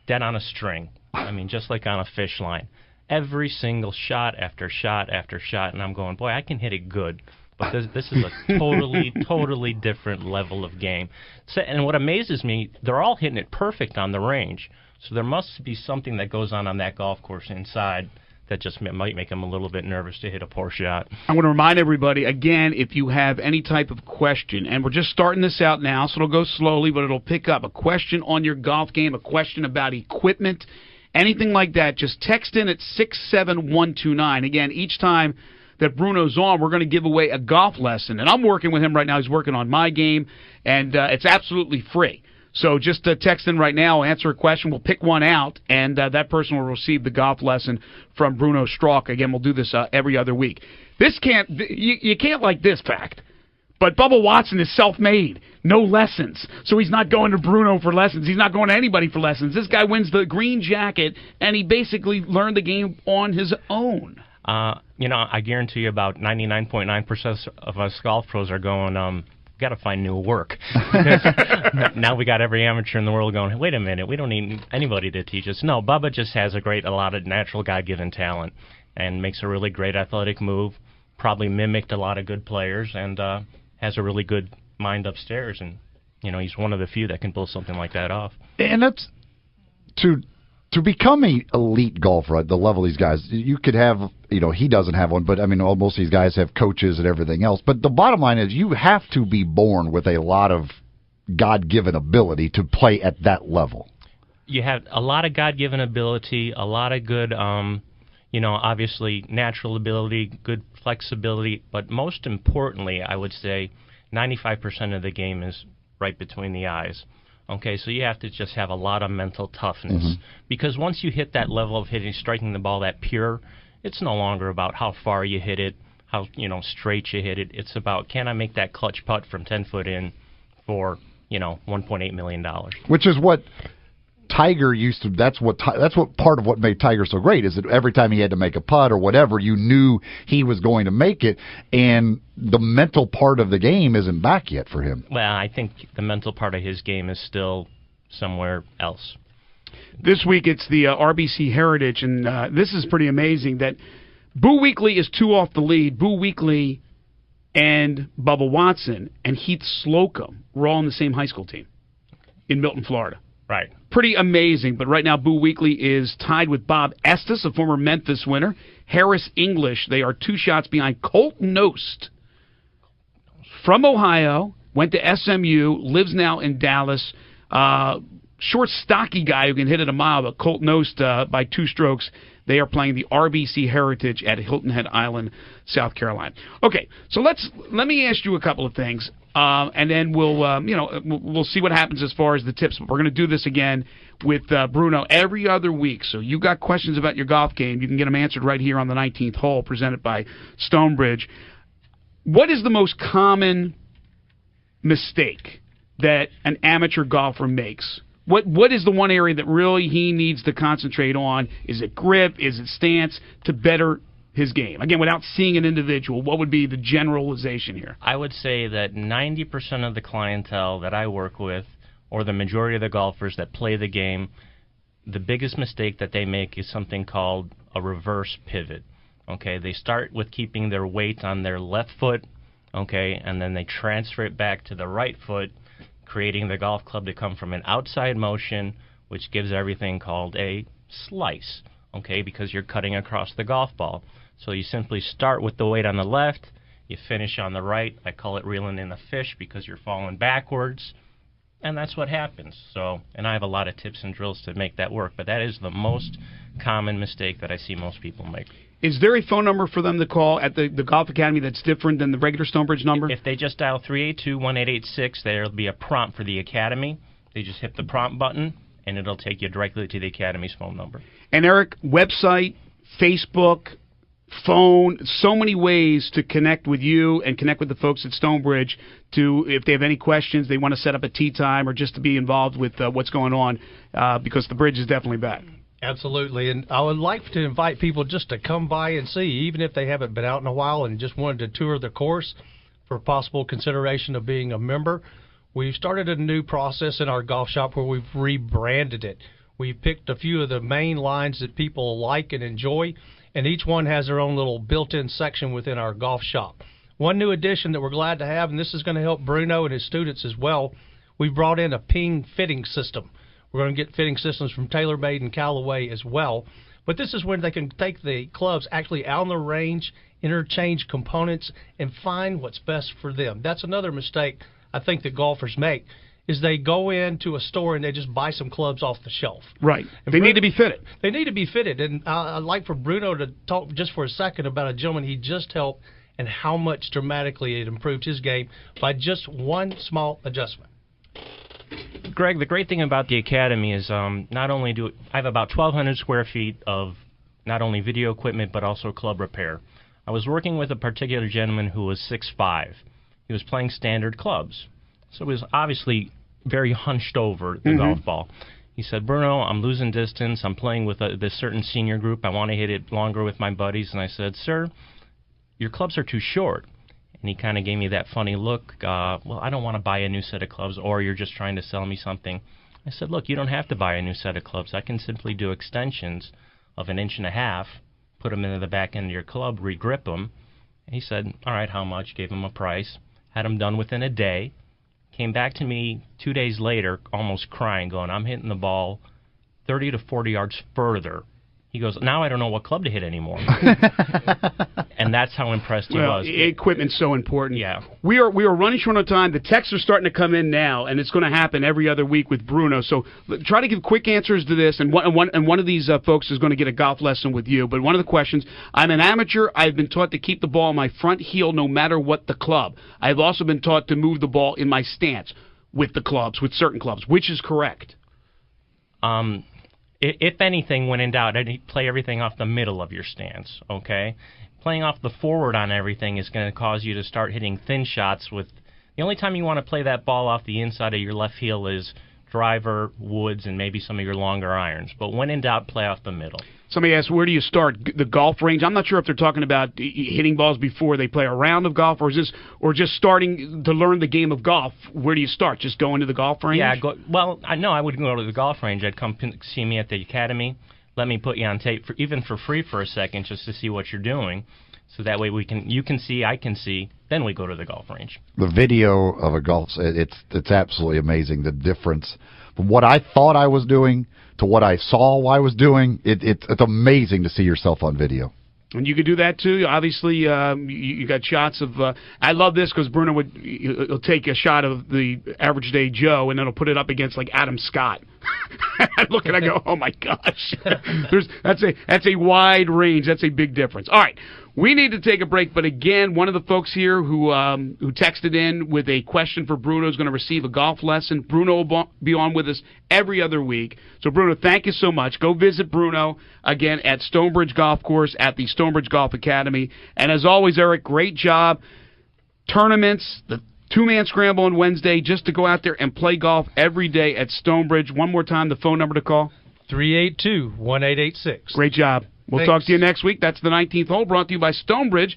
dead on a string. I mean, just like on a fish line. Every single shot after shot after shot, and I'm going, boy, I can hit it good. But this is a totally different level of game. So, and what amazes me, they're all hitting it perfect on the range. So there must be something that goes on that golf course inside that just might make them a little bit nervous to hit a poor shot. I want to remind everybody, again, if you have any type of question, and we're just starting this out now, so it'll go slowly, but it'll pick up. A question on your golf game, a question about equipment, anything like that, just text in at 67129. Again, each time that Bruno's on, we're going to give away a golf lesson. And I'm working with him right now. He's working on my game, and it's absolutely free. So just text in right now, answer a question. We'll pick one out, and that person will receive the golf lesson from Bruno Strauch. Again, we'll do this every other week. You can't like this fact, but Bubba Watson is self-made. No lessons. So he's not going to Bruno for lessons. He's not going to anybody for lessons. This guy wins the green jacket, and he basically learned the game on his own. I guarantee you about 99.9% of us golf pros are going, got to find new work. Now we got every amateur in the world going, wait a minute, we don't need anybody to teach us. No, Bubba just has a lot of natural God-given talent and makes a really great athletic move, probably mimicked a lot of good players, and has a really good mind upstairs. And, he's one of the few that can pull something like that off. And that's to become an elite golfer at the level of these guys, you could have, he doesn't have one, but I mean, most of these guys have coaches and everything else. But the bottom line is you have to be born with a lot of God-given ability to play at that level. You have a lot of God-given ability, a lot of good, obviously natural ability, good flexibility, but most importantly, I would say 95% of the game is right between the eyes. Okay, so you have to just have a lot of mental toughness, because once you hit that level of striking the ball that pure, it's no longer about how far you hit it, how straight you hit it. It's about, can I make that clutch putt from 10 foot in for $1.8 million, which is what Tiger used to. That's what part of what made Tiger so great is that every time he had to make a putt or whatever, you knew he was going to make it, and the mental part of the game isn't back yet for him. Well, I think the mental part of his game is still somewhere else. This week it's the RBC Heritage, and this is pretty amazing that Boo Weekley is 2 off the lead. Boo Weekley and Bubba Watson and Heath Slocum were all on the same high school team in Milton, Florida. Right. Pretty amazing, but right now Boo Weekley is tied with Bob Estes, a former Memphis winner. Harris English, they are 2 shots behind. Colt Knost from Ohio, went to SMU, lives now in Dallas. Short, stocky guy who can hit it a mile, but Colt Knost by 2 strokes. They are playing the RBC Heritage at Hilton Head Island, South Carolina. Okay, so let me ask you a couple of things, and then we'll see what happens as far as the tips. But we're going to do this again with Bruno every other week. So you got questions about your golf game, you can get them answered right here on the 19th hole, presented by Stonebridge. What is the most common mistake that an amateur golfer makes? What is the one area that really he needs to concentrate on? Is it grip? Is it stance to better his game? Again, without seeing an individual, what would be the generalization here? I would say that 90% of the clientele that I work with, or the majority of the golfers that play the game, the biggest mistake that they make is something called a reverse pivot. Okay, they start with keeping their weight on their left foot, okay, and then they transfer it back to the right foot, creating the golf club to come from an outside motion, which gives everything called a slice, okay, because you're cutting across the golf ball. So you simply start with the weight on the left, you finish on the right. I call it reeling in a fish because you're falling backwards, and that's what happens. So, and I have a lot of tips and drills to make that work, but that is the most common mistake that I see most people make. Is there a phone number for them to call at the Golf Academy that's different than the regular Stonebridge number? If they just dial 382-1886, there'll be a prompt for the Academy. They just hit the prompt button, and it'll take you directly to the Academy's phone number. And Eric, website, Facebook, phone, so many ways to connect with you and connect with the folks at Stonebridge to, if they have any questions, they want to set up a tee time or just to be involved with what's going on, because the bridge is definitely back. Absolutely, and I would like to invite people just to come by and see, even if they haven't been out in a while and just wanted to tour the course for possible consideration of being a member. We've started a new process in our golf shop where we've rebranded it. We've picked a few of the main lines that people like and enjoy, and each one has their own little built-in section within our golf shop. One new addition that we're glad to have, and this is going to help Bruno and his students as well, we've brought in a ping fitting system. We're going to get fitting systems from TaylorMade and Callaway as well. But this is when they can take the clubs actually out on the range, interchange components, and find what's best for them. That's another mistake I think that golfers make, is they go into a store and they just buy some clubs off the shelf. Right. And They need to be fitted. They need to be fitted. And I'd like for Bruno to talk just for a second about a gentleman he just helped and how much dramatically it improved his game by just one small adjustment. Greg, the great thing about the Academy is not only do I have about 1,200 square feet of not only video equipment but also club repair. I was working with a particular gentleman who was 6'5". He was playing standard clubs, so he was obviously very hunched over the golf ball. He said, Bruno, I'm losing distance. I'm playing with this certain senior group. I want to hit it longer with my buddies. And I said, sir, your clubs are too short. And he kind of gave me that funny look, well, I don't want to buy a new set of clubs, or you're just trying to sell me something. I said, look, you don't have to buy a new set of clubs. I can simply do extensions of 1.5 inches, put them into the back end of your club, re-grip them. And he said, all right, how much? Gave him a price. Had them done within a day. Came back to me 2 days later, almost crying, going, I'm hitting the ball 30 to 40 yards further. He goes, now I don't know what club to hit anymore. And that's how impressed he was. Equipment's so important. Yeah. We are running short on time. The texts are starting to come in now, and it's going to happen every other week with Bruno. So try to give quick answers to this, and one of these folks is going to get a golf lesson with you. But one of the questions, I'm an amateur. I've been taught to keep the ball in my front heel no matter what the club. I've also been taught to move the ball in my stance with the clubs, with certain clubs. Which is correct? If anything, when in doubt, I'd play everything off the middle of your stance, okay? Playing off the forward on everything is going to cause you to start hitting thin shots with... The only time you want to play that ball off the inside of your left heel is driver, woods, and maybe some of your longer irons. But when in doubt, play off the middle. Somebody asked, where do you start? The golf range? I'm not sure if they're talking about hitting balls before they play a round of golf, or just starting to learn the game of golf. Where do you start? Just go into the golf range? Yeah, I wouldn't go to the golf range. I'd come see me at the Academy. Let me put you on tape, even for free for a second, just to see what you're doing. So that way you can see, I can see, then we go to the golf range. The video of a golf, it's absolutely amazing, the difference from what I thought I was doing to what I saw I was doing. It's amazing to see yourself on video. And you could do that too. Obviously, you got shots of. I love this because Bruno he'll take a shot of the average day Joe and then he'll put it up against like Adam Scott. I look and I go, oh my gosh, that's a wide range. That's a big difference. All right, we need to take a break. But again, one of the folks here who texted in with a question for Bruno is going to receive a golf lesson. Bruno will be on with us every other week. So Bruno, thank you so much. Go visit Bruno again at Stonebridge Golf Course at the Stonebridge Golf Academy. And as always, Eric, great job. Tournaments, the two-man scramble on Wednesday, just to go out there and play golf every day at Stonebridge. One more time, the phone number to call. 382-1886. Great job. We'll talk to you next week. That's the 19th hole brought to you by Stonebridge.